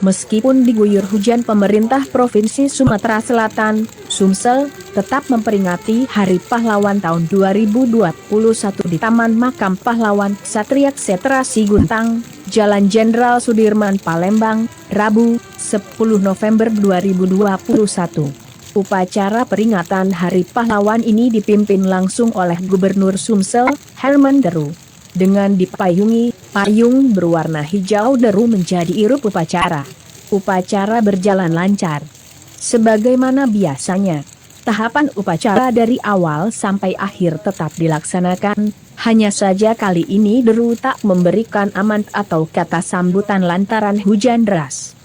Meskipun diguyur hujan, pemerintah Provinsi Sumatera Selatan, Sumsel, tetap memperingati Hari Pahlawan tahun 2021 di Taman Makam Pahlawan Ksatria Ksetra Siguntang, Jalan Jenderal Sudirman, Palembang, Rabu, 10 November 2021. Upacara peringatan Hari Pahlawan ini dipimpin langsung oleh Gubernur Sumsel, Herman Deru. Dengan dipayungi payung berwarna hijau, Deru menjadi irup upacara. Upacara berjalan lancar. Sebagaimana biasanya, tahapan upacara dari awal sampai akhir tetap dilaksanakan, hanya saja kali ini Deru tak memberikan aman atau kata sambutan lantaran hujan deras.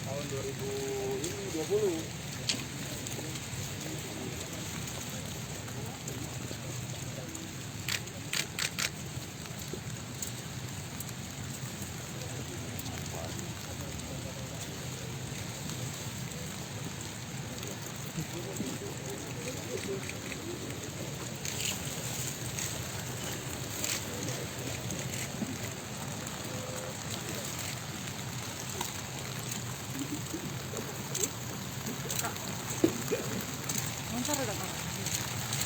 Tahun 2020.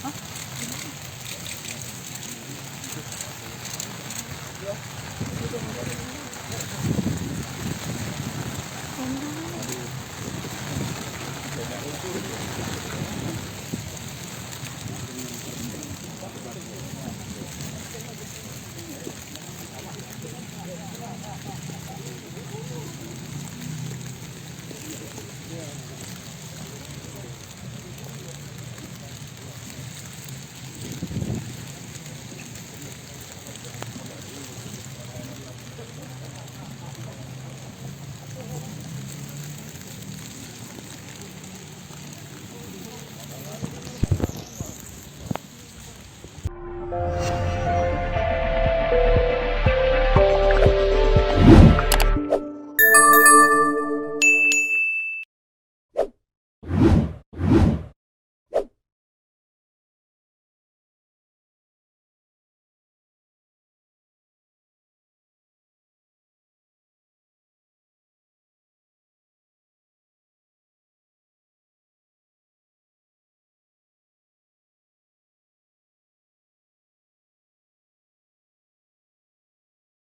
Hah?